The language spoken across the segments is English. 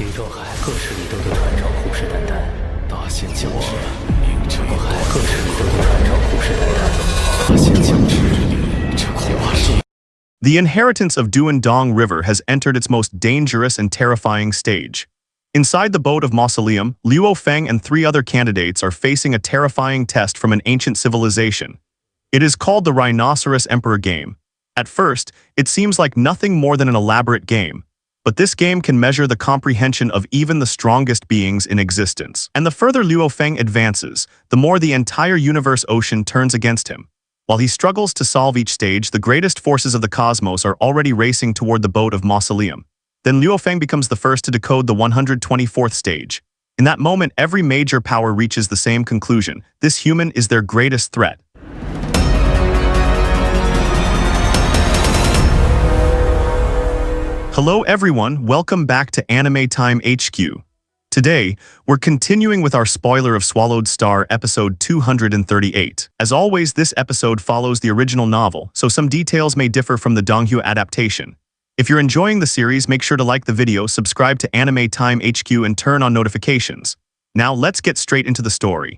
宇宙海各势力都对传承虎视眈眈，大限将至，宇宙海各势力都对传承虎视眈眈，大限将至，这恐怕是。The inheritance of Duan Dong River has entered its most dangerous and terrifying stage. Inside the Boat of Mausoleum, Luo Feng and 3 other candidates are facing a terrifying test from an ancient civilization. It is called the Rhinoceros Emperor Game. At first, it seems like nothing more than an elaborate game. But this game can measure the comprehension of even the strongest beings in existence. And the further Luo Feng advances, the more the entire universe ocean turns against him. While he struggles to solve each stage, the greatest forces of the cosmos are already racing toward the Boat of Mausoleum. Then Luo Feng becomes the first to decode the 124th stage. In that moment, every major power reaches the same conclusion. This human is their greatest threat. Hello everyone, welcome back to Anime Time HQ. Today, we're continuing with our spoiler of Swallowed Star episode 238. As always, this episode follows the original novel, so some details may differ from the Donghua adaptation. If you're enjoying the series, make sure to like the video, subscribe to Anime Time HQ, and turn on notifications. Now let's get straight into the story.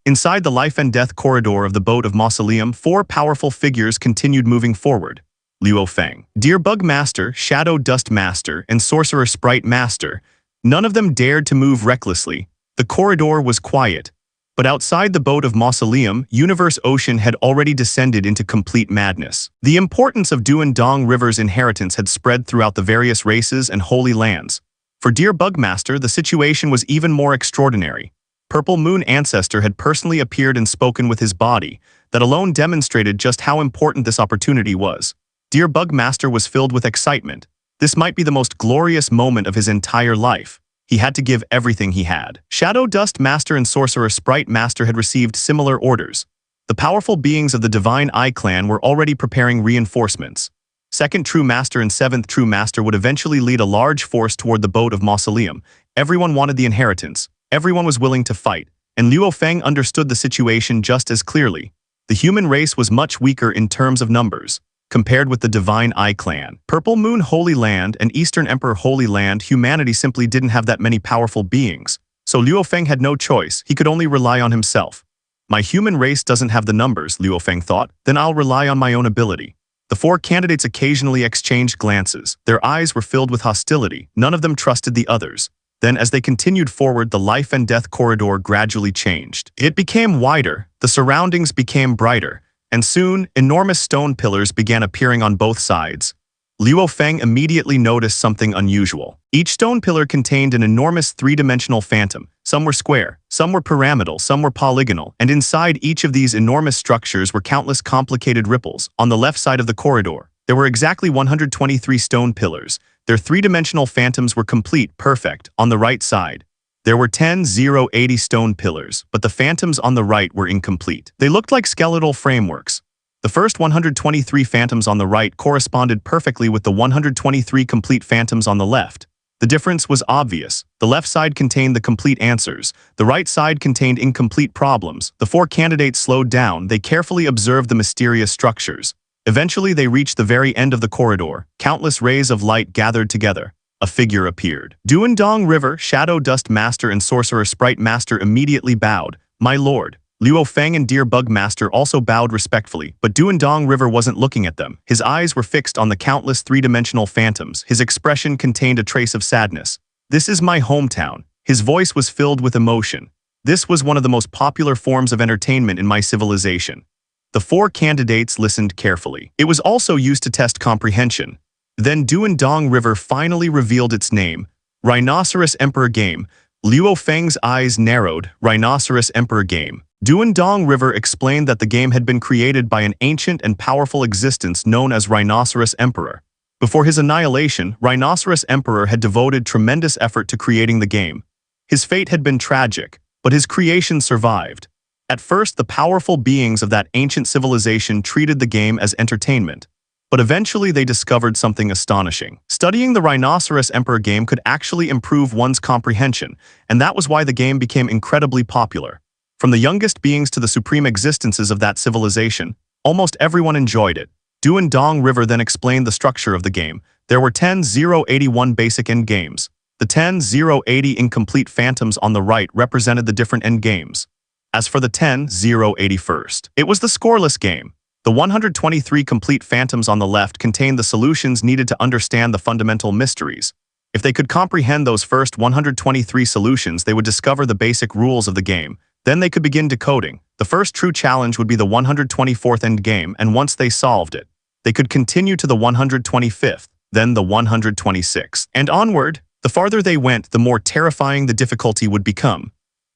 Inside the life and death corridor of the Boat of Mausoleum, 4 powerful figures continued moving forward. Luo Feng, Deer Bug Master, Shadow Dust Master, and Sorcerer Sprite Master. None of them dared to move recklessly. The corridor was quiet. But outside the Boat of Mausoleum, Universe Ocean had already descended into complete madness. The importance of Duan Dong River's inheritance had spread throughout the various races and holy lands. For Deer Bug Master, the situation was even more extraordinary. Purple Moon Ancestor had personally appeared and spoken with his body. That alone demonstrated just how important this opportunity was. Deer Bug Master was filled with excitement. This might be the most glorious moment of his entire life. He had to give everything he had. Shadow Dust Master and Sorcerer Sprite Master had received similar orders. The powerful beings of the Divine Eye Clan were already preparing reinforcements. 2nd True Master and 7th True Master would eventually lead a large force toward the Boat of Mausoleum. Everyone wanted the inheritance. Everyone was willing to fight, and Luo Feng understood the situation just as clearly. The human race was much weaker in terms of numbers. Compared with the Divine Eye Clan, Purple Moon Holy Land, and Eastern Emperor Holy Land, humanity simply didn't have that many powerful beings. So Luo Feng had no choice, he could only rely on himself. My human race doesn't have the numbers, Luo Feng thought, then I'll rely on my own ability. The 4 candidates occasionally exchanged glances. Their eyes were filled with hostility. None of them trusted the others. Then, as they continued forward, the life and death corridor gradually changed. It became wider, the surroundings became brighter, and soon, enormous stone pillars began appearing on both sides. Luo Feng immediately noticed something unusual. Each stone pillar contained an enormous 3-dimensional phantom. Some were square, some were pyramidal, some were polygonal, and inside each of these enormous structures were countless complicated ripples. On the left side of the corridor, there were exactly 123 stone pillars. Their 3-dimensional phantoms were complete, perfect. On the right side, there were 80 stone pillars, but the phantoms on the right were incomplete. They looked like skeletal frameworks. The first 123 phantoms on the right corresponded perfectly with the 123 complete phantoms on the left. The difference was obvious. The left side contained the complete answers. The right side contained incomplete problems. The 4 candidates slowed down. They carefully observed the mysterious structures. Eventually, they reached the very end of the corridor. Countless rays of light gathered together. A figure appeared. Duan Dong River, Shadow Dust Master, and Sorcerer Sprite Master immediately bowed. My lord. Luo Feng and Deer Bug Master also bowed respectfully, but Duan Dong River wasn't looking at them. His eyes were fixed on the countless 3-dimensional phantoms. His expression contained a trace of sadness. This is my hometown. His voice was filled with emotion. This was one of the most popular forms of entertainment in my civilization. The 4 candidates listened carefully. It was also used to test comprehension. Then Duan Dong River finally revealed its name, Rhinoceros Emperor Game. Luo Feng's eyes narrowed. Rhinoceros Emperor Game. Duan Dong River explained that the game had been created by an ancient and powerful existence known as Rhinoceros Emperor. Before his annihilation, Rhinoceros Emperor had devoted tremendous effort to creating the game. His fate had been tragic, but his creation survived. At first, the powerful beings of that ancient civilization treated the game as entertainment. But eventually they discovered something astonishing. Studying the Rhinoceros Emperor Game could actually improve one's comprehension, and that was why the game became incredibly popular. From the youngest beings to the supreme existences of that civilization, almost everyone enjoyed it. Duan Dong River then explained the structure of the game. There were 10-0-81 basic end games. The 10-0-80 incomplete phantoms on the right represented the different end games. As for the 10-0-81st, it was the scoreless game. The 123 complete phantoms on the left contained the solutions needed to understand the fundamental mysteries. If they could comprehend those first 123 solutions, they would discover the basic rules of the game. Then they could begin decoding. The first true challenge would be the 124th end game, and once they solved it, they could continue to the 125th, then the 126th, and onward. The farther they went, the more terrifying the difficulty would become.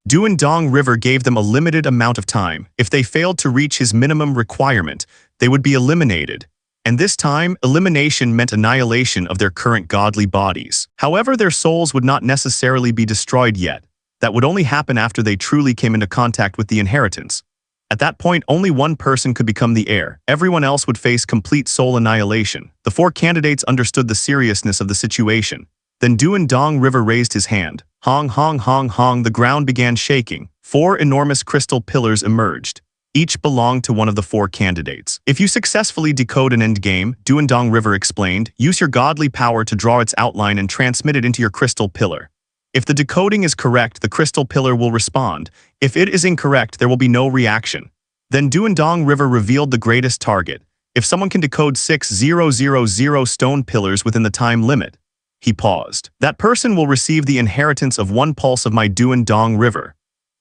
Duan Dong River gave them a limited amount of time. If they failed to reach his minimum requirement, they would be eliminated. And this time, elimination meant annihilation of their current godly bodies. However, their souls would not necessarily be destroyed yet. That would only happen after they truly came into contact with the inheritance. At that point, only one person could become the heir. Everyone else would face complete soul annihilation. The 4 candidates understood the seriousness of the situation. Then Duan Dong River raised his hand. Hong, hong, hong, hong, the ground began shaking. 4 enormous crystal pillars emerged. Each belonged to one of the 4 candidates. If you successfully decode an endgame, Duan Dong River explained, use your godly power to draw its outline and transmit it into your crystal pillar. If the decoding is correct, the crystal pillar will respond. If it is incorrect, there will be no reaction. Then Duan Dong River revealed the greatest target. If someone can decode 6,000 stone pillars within the time limit, he paused. That person will receive the inheritance of 1 pulse of my Duan Dong River.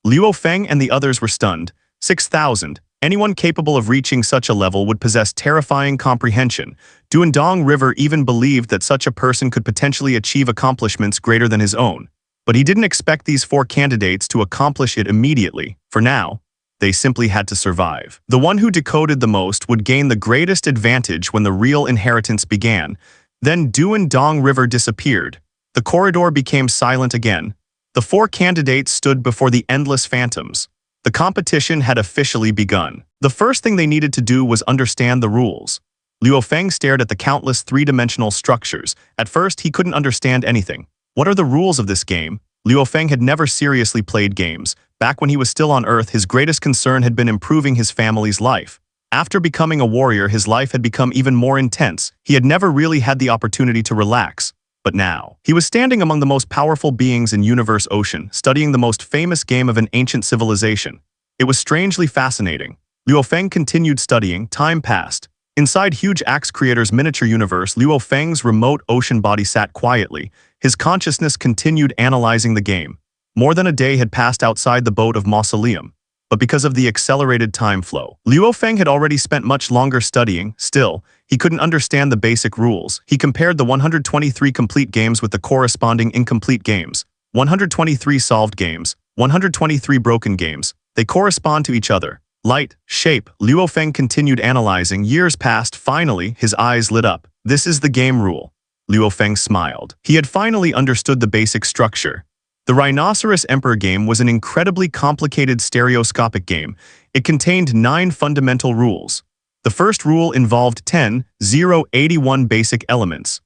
Luo Feng and the others were stunned. 6,000. Anyone capable of reaching such a level would possess terrifying comprehension. Duan Dong River even believed that such a person could potentially achieve accomplishments greater than his own. But he didn't expect these 4 candidates to accomplish it immediately. For now, they simply had to survive. The one who decoded the most would gain the greatest advantage when the real inheritance began. Then Duan Dong River disappeared. The corridor became silent again. The 4 candidates stood before the endless phantoms. The competition had officially begun. The first thing they needed to do was understand the rules. Luo Feng stared at the countless 3-dimensional structures. At first, he couldn't understand anything. What are the rules of this game? Luo Feng had never seriously played games. Back when he was still on Earth, his greatest concern had been improving his family's life. After becoming a warrior, his life had become even more intense. He had never really had the opportunity to relax. But now, he was standing among the most powerful beings in Universe Ocean, studying the most famous game of an ancient civilization. It was strangely fascinating. Luo Feng continued studying. Time passed. Inside Huge Axe Creator's miniature universe, Luo Feng's remote ocean body sat quietly. His consciousness continued analyzing the game. More than a day had passed outside the Boat of Mausoleum. But because of the accelerated time flow, Luo Feng had already spent much longer studying. Still, he couldn't understand the basic rules. He compared the 123 complete games with the corresponding incomplete games. 123 solved games, 123 broken games. They correspond to each other. Light, shape. Luo Feng continued analyzing. Years passed. Finally, his eyes lit up. This is the game rule. Luo Feng smiled. He had finally understood the basic structure. The Rhinoceros Emperor Game was an incredibly complicated stereoscopic game. It contained 9 fundamental rules. The first rule involved 10,081 basic elements.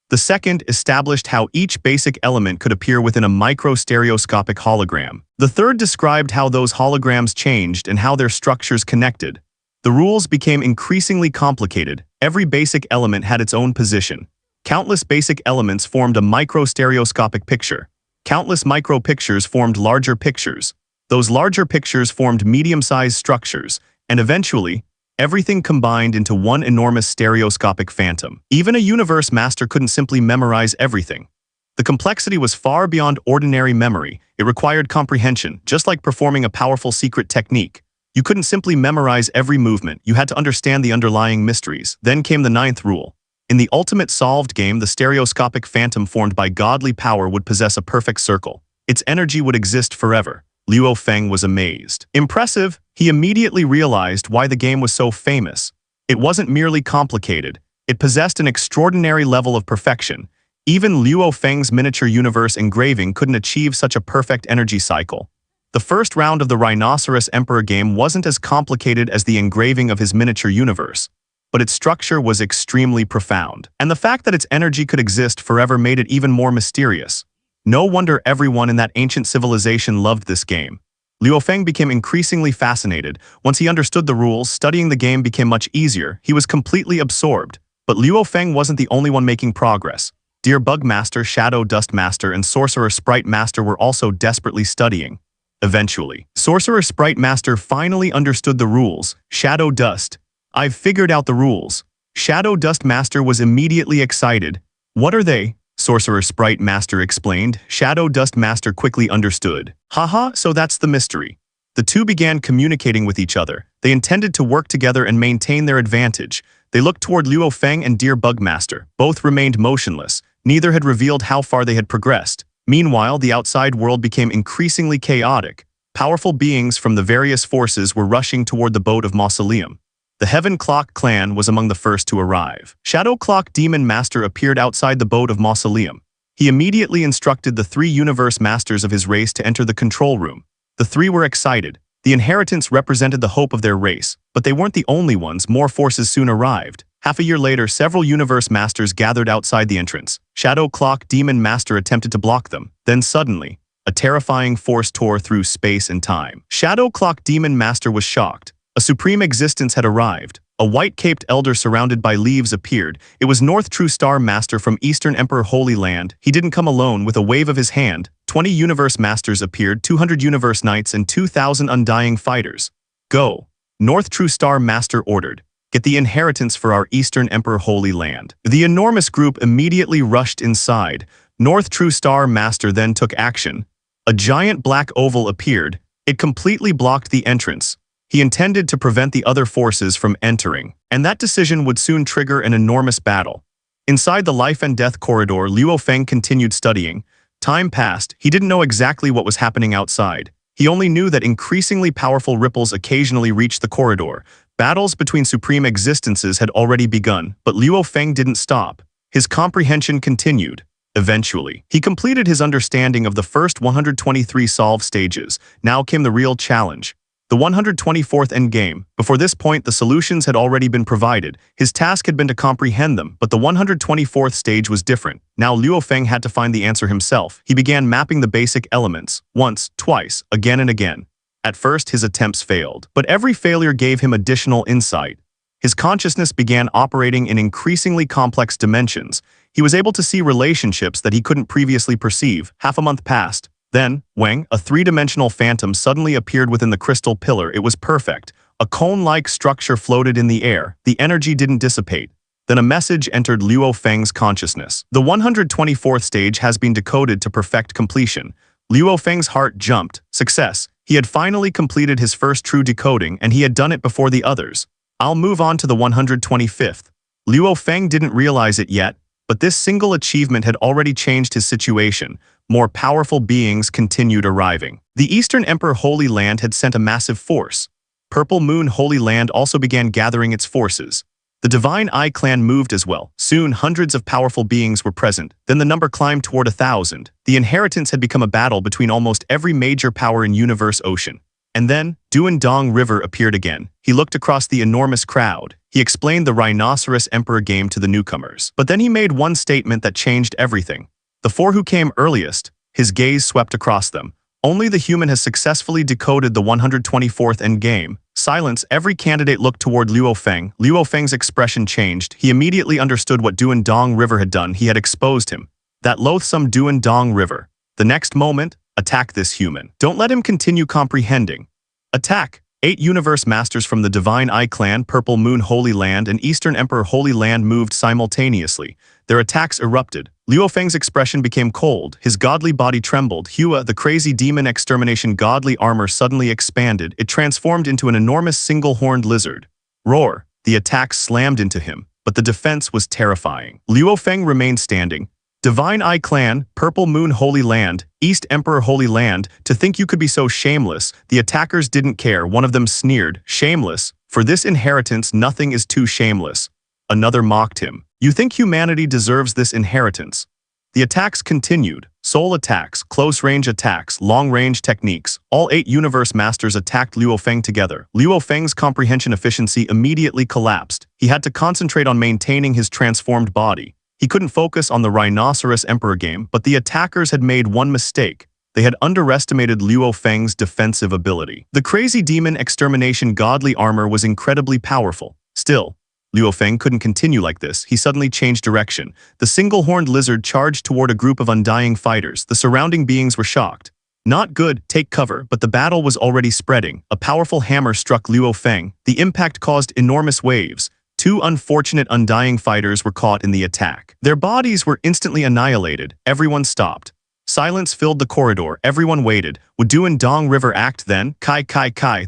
The second established how each basic element could appear within a micro-stereoscopic hologram. The third described how those holograms changed and how their structures connected. The rules became increasingly complicated. Every basic element had its own position. Countless basic elements formed a micro-stereoscopic picture. Countless micro-pictures formed larger pictures. Those larger pictures formed medium-sized structures, and eventually, everything combined into one enormous stereoscopic phantom. Even a universe master couldn't simply memorize everything. The complexity was far beyond ordinary memory. It required comprehension, just like performing a powerful secret technique. You couldn't simply memorize every movement. You had to understand the underlying mysteries. Then came the 9th rule. In the ultimate solved game, the stereoscopic phantom formed by godly power would possess a perfect circle. Its energy would exist forever. Luo Feng was amazed. Impressive, he immediately realized why the game was so famous. It wasn't merely complicated. It possessed an extraordinary level of perfection. Even Luo Feng's miniature universe engraving couldn't achieve such a perfect energy cycle. The first round of the Rhinoceros Emperor Game wasn't as complicated as the engraving of his miniature universe, but its structure was extremely profound. And the fact that its energy could exist forever made it even more mysterious. No wonder everyone in that ancient civilization loved this game. Luo Feng became increasingly fascinated. Once he understood the rules, studying the game became much easier. He was completely absorbed. But Luo Feng wasn't the only one making progress. Dear Bug Master, Shadow Dust Master, and Sorcerer Sprite Master were also desperately studying. Eventually, Sorcerer Sprite Master finally understood the rules. Shadow Dust. I've figured out the rules. Shadow Dust Master was immediately excited. What are they? Sorcerer Sprite Master explained. Shadow Dust Master quickly understood. Haha, so that's the mystery. The two began communicating with each other. They intended to work together and maintain their advantage. They looked toward Luo Feng and Dear Bug Master. Both remained motionless. Neither had revealed how far they had progressed. Meanwhile, the outside world became increasingly chaotic. Powerful beings from the various forces were rushing toward the Boat of Mausoleum. The Heaven Clock clan was among the first to arrive. Shadow Clock Demon Master appeared outside the Boat of Mausoleum. He immediately instructed the 3 universe masters of his race to enter the control room. The 3 were excited. The inheritance represented the hope of their race, but they weren't the only ones. More forces soon arrived. Half a year later, several universe masters gathered outside the entrance. Shadow Clock Demon Master attempted to block them. Then suddenly, a terrifying force tore through space and time. Shadow Clock Demon Master was shocked. A supreme existence had arrived. A white-caped elder surrounded by leaves appeared. It was North True Star Master from Eastern Emperor Holy Land. He didn't come alone. With a wave of his hand, 20 universe masters appeared, 200 universe knights, and 2,000 undying fighters. Go! North True Star Master ordered. Get the inheritance for our Eastern Emperor Holy Land. The enormous group immediately rushed inside. North True Star Master then took action. A giant black oval appeared. It completely blocked the entrance. He intended to prevent the other forces from entering, and that decision would soon trigger an enormous battle. Inside the life and death corridor, Luo Feng continued studying. Time passed. He didn't know exactly what was happening outside. He only knew that increasingly powerful ripples occasionally reached the corridor. Battles between supreme existences had already begun, but Luo Feng didn't stop. His comprehension continued. Eventually, he completed his understanding of the first 123 solve stages. Now came the real challenge. The 124th endgame. Before this point, the solutions had already been provided. His task had been to comprehend them, but the 124th stage was different. Now Luo Feng had to find the answer himself. He began mapping the basic elements, once, twice, again and again. At first, his attempts failed, but every failure gave him additional insight. His consciousness began operating in increasingly complex dimensions. He was able to see relationships that he couldn't previously perceive. Half a month passed. Then, Wang, a 3-dimensional phantom, suddenly appeared within the crystal pillar. It was perfect. A cone-like structure floated in the air. The energy didn't dissipate. Then a message entered Luo Feng's consciousness. The 124th stage has been decoded to perfect completion. Luo Feng's heart jumped. Success. He had finally completed his first true decoding, and he had done it before the others. I'll move on to the 125th. Luo Feng didn't realize it yet, but this single achievement had already changed his situation. More powerful beings continued arriving. The Eastern Emperor Holy Land had sent a massive force. Purple Moon Holy Land also began gathering its forces. The Divine Eye clan moved as well. Soon, hundreds of powerful beings were present. Then the number climbed toward 1,000. The inheritance had become a battle between almost every major power in Universe Ocean. And then, Duan Dong River appeared again. He looked across the enormous crowd. He explained the Rhinoceros Emperor Game to the newcomers. But then he made one statement that changed everything. The 4 who came earliest, his gaze swept across them. Only the human has successfully decoded the 124th endgame. Silence. Every candidate looked toward Luo Feng. Luo Feng's expression changed. He immediately understood what Duan Dong River had done. He had exposed him. That loathsome Duan Dong River. The next moment, attack this human. Don't let him continue comprehending. Attack. 8 universe masters from the Divine Eye clan, Purple Moon Holy Land, and Eastern Emperor Holy Land moved simultaneously. Their attacks erupted. Luo Feng's expression became cold. His godly body trembled. Hua, the crazy demon extermination godly armor suddenly expanded. It transformed into an enormous single-horned lizard. Roar. The attack slammed into him, but the defense was terrifying. Luo Feng remained standing. Divine Eye Clan, Purple Moon Holy Land, East Emperor Holy Land, to think you could be so shameless. The attackers didn't care. One of them sneered, shameless. For this inheritance, nothing is too shameless. Another mocked him. You think humanity deserves this inheritance? The attacks continued. Soul attacks, close-range attacks, long-range techniques. All 8 universe masters attacked Luo Feng together. Luo Feng's comprehension efficiency immediately collapsed. He had to concentrate on maintaining his transformed body. He couldn't focus on the Rhinoceros Emperor Game, but the attackers had made one mistake. They had underestimated Luo Feng's defensive ability. The crazy demon extermination godly armor was incredibly powerful. Still, Luo Feng couldn't continue like this. He suddenly changed direction. The single-horned lizard charged toward a group of undying fighters. The surrounding beings were shocked. Not good, take cover, but the battle was already spreading. A powerful hammer struck Luo Feng. The impact caused enormous waves. Two unfortunate undying fighters were caught in the attack. Their bodies were instantly annihilated. Everyone stopped. Silence filled the corridor. Everyone waited. Would Duan Dong River act then? Kai.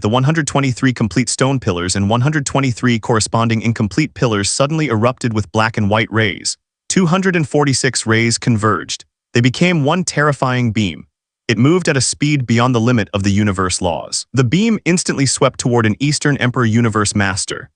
The 123 complete stone pillars and 123 corresponding incomplete pillars suddenly erupted with black and white rays. 246 rays converged. They became one terrifying beam. It moved at a speed beyond the limit of the universe laws. The beam instantly swept toward an Eastern Emperor Universe Master.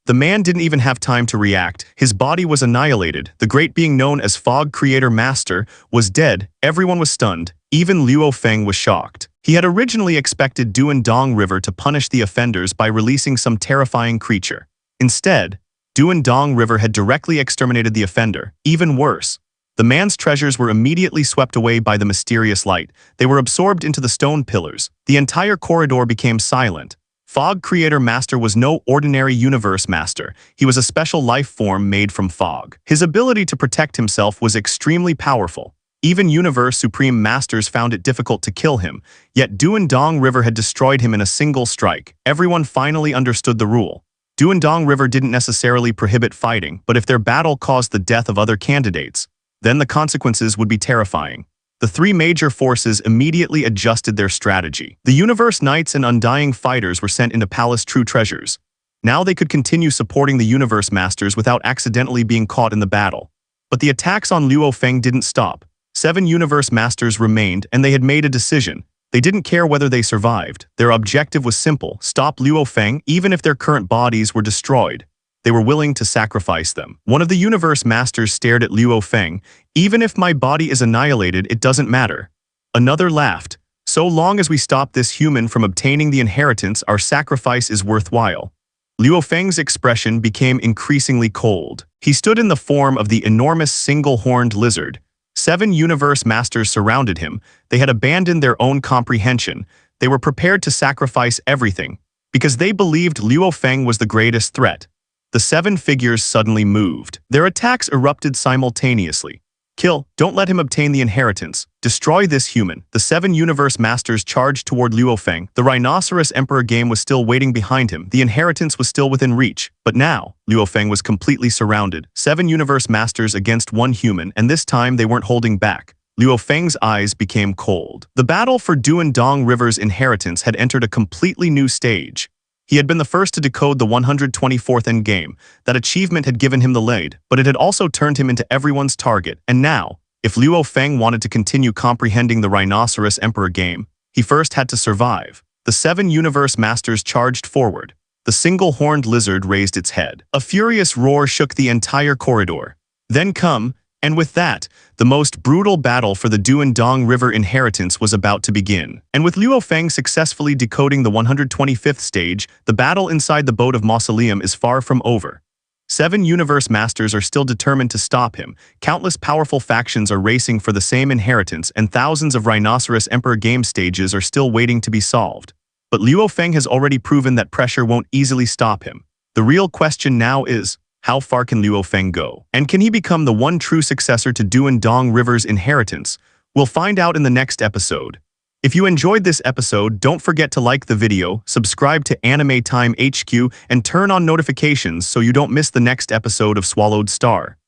The man didn't even have time to react. His body was annihilated. The great being known as Fog Creator Master was dead. Everyone was stunned. Even Luo Feng was shocked. He had originally expected Duan Dong River to punish the offenders by releasing some terrifying creature. Instead, Duan Dong River had directly exterminated the offender. Even worse, the man's treasures were immediately swept away by the mysterious light. They were absorbed into the stone pillars. The entire corridor became silent. Fog Creator Master was no ordinary universe master. He was a special life form made from fog. His ability to protect himself was extremely powerful. Even Universe Supreme Masters found it difficult to kill him, yet Duan Dong River had destroyed him in a single strike. Everyone finally understood the rule. Duan Dong River didn't necessarily prohibit fighting, but if their battle caused the death of other candidates, then the consequences would be terrifying. The three major forces immediately adjusted their strategy. The Universe Knights and Undying Fighters were sent into Palace True Treasures. Now they could continue supporting the Universe Masters without accidentally being caught in the battle. But the attacks on Luo Feng didn't stop. 7 Universe Masters remained, and they had made a decision. They didn't care whether they survived. Their objective was simple: stop Luo Feng, even if their current bodies were destroyed. They were willing to sacrifice them. One of the Universe Masters stared at Luo Feng. Even if my body is annihilated, it doesn't matter. Another laughed. So long as we stop this human from obtaining the inheritance, our sacrifice is worthwhile. Luo Feng's expression became increasingly cold. He stood in the form of the enormous single-horned lizard. 7 Universe Masters surrounded him. They had abandoned their own comprehension. They were prepared to sacrifice everything, because they believed Luo Feng was the greatest threat. The 7 figures suddenly moved. Their attacks erupted simultaneously. Kill, don't let him obtain the inheritance. Destroy this human. The 7 Universe Masters charged toward Luo Feng. The Rhinoceros Emperor Game was still waiting behind him. The inheritance was still within reach. But now, Luo Feng was completely surrounded. 7 Universe Masters against 1 human, and this time they weren't holding back. Luo Feng's eyes became cold. The battle for Duan Dong River's inheritance had entered a completely new stage. He had been the first to decode the 124th endgame. That achievement had given him the lead, but it had also turned him into everyone's target. And now, if Luo Feng wanted to continue comprehending the Rhinoceros Emperor Game, he first had to survive. The 7 Universe Masters charged forward. The single-horned lizard raised its head. A furious roar shook the entire corridor. Then come, and with that, the most brutal battle for the Duan Dong River inheritance was about to begin. And with Luo Feng successfully decoding the 125th stage, the battle inside the Boat of Mausoleum is far from over. 7 Universe Masters are still determined to stop him. Countless powerful factions are racing for the same inheritance, and thousands of Rhinoceros Emperor Game stages are still waiting to be solved. But Luo Feng has already proven that pressure won't easily stop him. The real question now is, how far can Luo Feng go? And can he become the one true successor to Duan Dong River's inheritance? We'll find out in the next episode. If you enjoyed this episode, don't forget to like the video, subscribe to Anime Time HQ, and turn on notifications so you don't miss the next episode of Swallowed Star.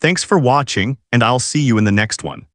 Thanks for watching, and I'll see you in the next one.